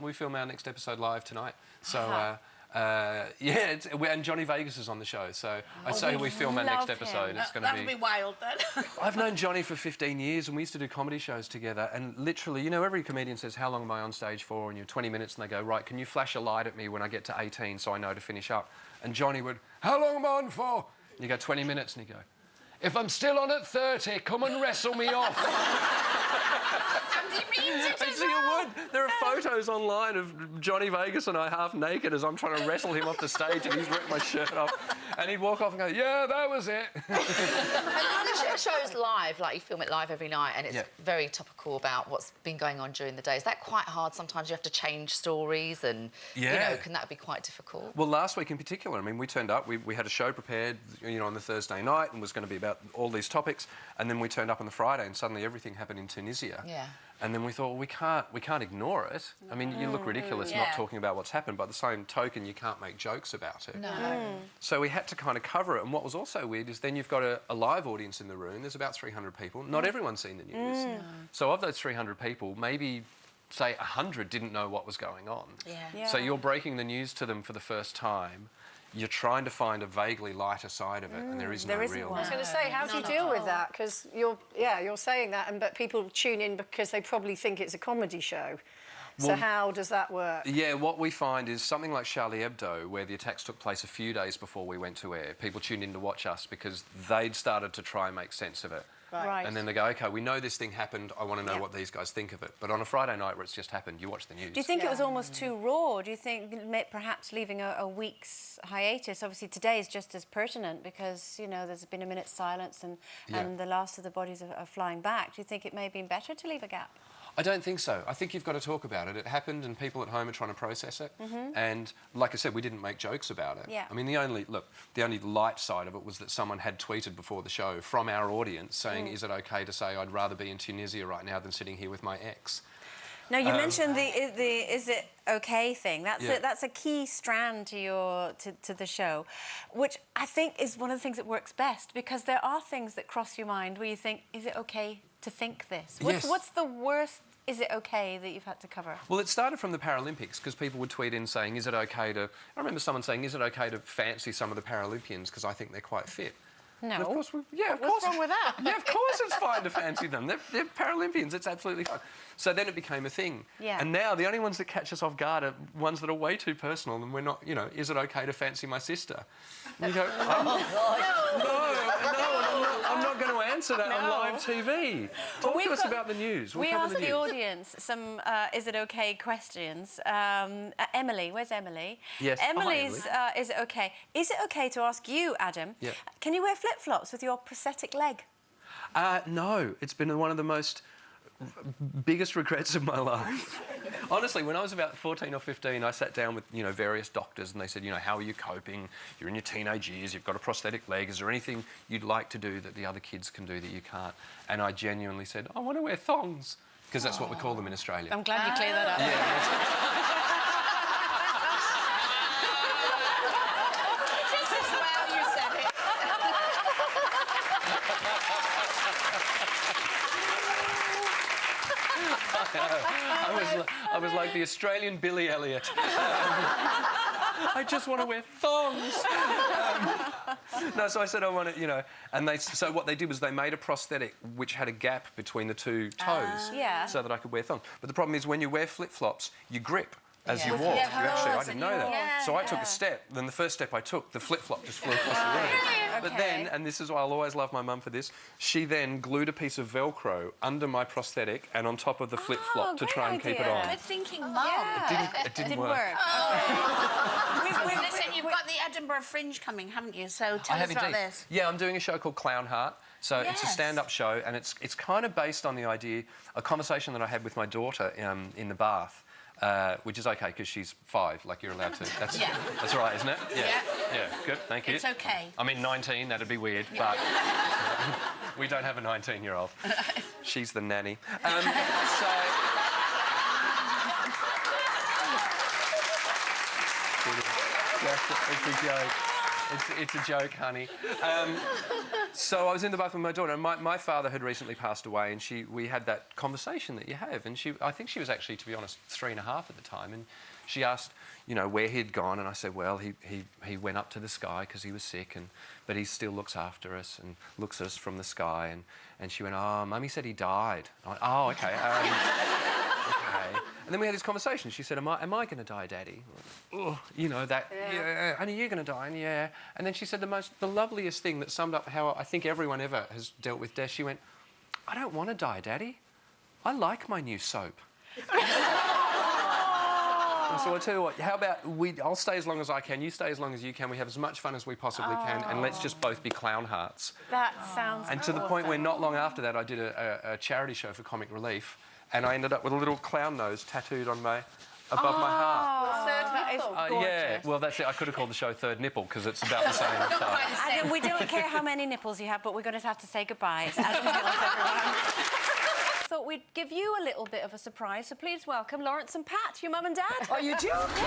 We film our next episode live tonight. So, yeah, and Johnny Vegas is on the show. So I say we film our next episode. It's going to That'll be wild then. I've known Johnny for 15 years and we used to do comedy shows together, and literally, you know, every comedian says, how long am I on stage for? And you're 20 minutes, and they go, right, can you flash a light at me when I get to 18 so I know to finish up? And Johnny would, how long am I on for? And you go, 20 minutes, and you go, if I'm still on at 30, come and wrestle me off. And he means it as So you well. would. There are photos online of Johnny Vegas and I half naked as I'm trying to wrestle him off the stage, and he's ripped my shirt off. And he'd walk off and go, yeah, that was it. And the show's live, like you film it live every night, and it's very topical about what's been going on during the day. Is that quite hard? Sometimes you have to change stories, and you know, can that be quite difficult? Well, last week in particular, I mean, we turned up, we had a show prepared, you know, on the Thursday night, and was going to be about all these topics, and then we turned up on the Friday, and suddenly everything happened in Tunisia. Yeah. And then we thought, well, we can't ignore it. I mean, you look ridiculous not talking about what's happened, but by the same token, you can't make jokes about it. No. So we had to kind of cover it. And what was also weird is then you've got a live audience in the room. There's about 300 people. Not everyone's seen the news. So of those 300 people, maybe, say, 100 didn't know what was going on. So you're breaking the news to them for the first time. You're trying to find a vaguely lighter side of it, and there is no real. I was going to say, how do you deal with that? Because you're saying that, but people tune in because they probably think it's a comedy show. So how does that work? Yeah, what we find is something like Charlie Hebdo, where the attacks took place a few days before we went to air. People tuned in to watch us because they'd started to try and make sense of it. Right. And then they go, OK, we know this thing happened, I want to know what these guys think of it. But on a Friday night where it's just happened, you watch the news. Do you think it was almost too raw? Do you think perhaps leaving a week's hiatus, obviously today is just as pertinent because, you know, there's been a minute's silence and the last of the bodies are flying back. Do you think it may have been better to leave a gap? I don't think so. I think you've got to talk about it. It happened and people at home are trying to process it. And like I said, we didn't make jokes about it. I mean, the only light side of it was that someone had tweeted before the show from our audience saying, is it OK to say I'd rather be in Tunisia right now than sitting here with my ex? Now, you mentioned the is it OK thing. That's a key strand to the show, which I think is one of the things that works best, because there are things that cross your mind where you think, is it OK to think this? What's the worst is it OK that you've had to cover? Well, it started from the Paralympics because people would tweet in saying, is it OK to... I remember someone saying, is it OK to fancy some of the Paralympians because I think they're quite fit? No. And of course, What's wrong with that? Yeah, of course it's fine to fancy them. They're Paralympians. It's absolutely fine. So then it became a thing. And now the only ones that catch us off guard are ones that are way too personal, and we're not, you know, is it OK to fancy my sister? And you go, I'm not going to answer that on live TV. Talk to us about the news. We asked the audience some is it OK questions. Emily, where's Emily? Yes. Emily's is it OK? Is it OK to ask you, Adam, can you wear flip-flops with your prosthetic leg? No, it's been one of the most biggest regrets of my life. Honestly, when I was about 14 or 15, I sat down with, you know, various doctors and they said, you know, how are you coping? You're in your teenage years, you've got a prosthetic leg. Is there anything you'd like to do that the other kids can do that you can't? And I genuinely said, I want to wear thongs, because that's what we call them in Australia. I'm glad you cleared that up. Just as well you said it. I was like the Australian Billy Elliot. I just want to wear thongs. No, so I said I want to, you know, and so what they did was they made a prosthetic which had a gap between the two toes, so that I could wear thongs. But the problem is when you wear flip-flops, you grip as you walk. I didn't know that. So I took a step. Then the first step I took, the flip-flop just flew across the room. But then, and this is why I'll always love my mum for this, she then glued a piece of Velcro under my prosthetic and on top of the flip-flop to try and keep it on. Good thinking, Mum. It didn't work. Listen, you've got the Edinburgh Fringe coming, haven't you? So tell us about this. Yeah, I'm doing a show called Clown Heart. So it's a stand-up show, and it's kind of based on the idea, a conversation that I had with my daughter in the bath. Which is OK, because she's 5, like you're allowed to. That's right, isn't it? Yeah, good, thank you. It's OK. I mean, 19, that'd be weird, but we don't have a 19-year-old. She's the nanny. It's a joke. It's a joke, honey. So I was in the bathroom with my daughter, and my father had recently passed away, and we had that conversation that you have, and I think she was actually, to be honest, 3.5 at the time, and she asked, you know, where he'd gone, and I said, well, he went up to the sky because he was sick, but he still looks after us and looks at us from the sky, and she went, oh, Mummy said he died. I went, oh, OK. Okay. And then we had this conversation. She said, am I going to die, Daddy? Oh, you know, that, yeah. And are you going to die? And yeah. And then she said the loveliest thing that summed up how I think everyone ever has dealt with death. She went, I don't want to die, Daddy. I like my new soap. So I'll tell you what, how about I'll stay as long as I can, you stay as long as you can, we have as much fun as we possibly can, and let's just both be clown hearts. That sounds And to the point where not long after that I did a charity show for Comic Relief, and I ended up with a little clown nose tattooed on above my heart. That is gorgeous. Yeah, well, that's it. I could have called the show Third Nipple, because it's about the same stuff. Adam, we don't care how many nipples you have, but we're going to have to say goodbye. It's Adam Hills, everyone. Thought we'd give you a little bit of a surprise, so please welcome Lawrence and Pat, your mum and dad. Are you joking?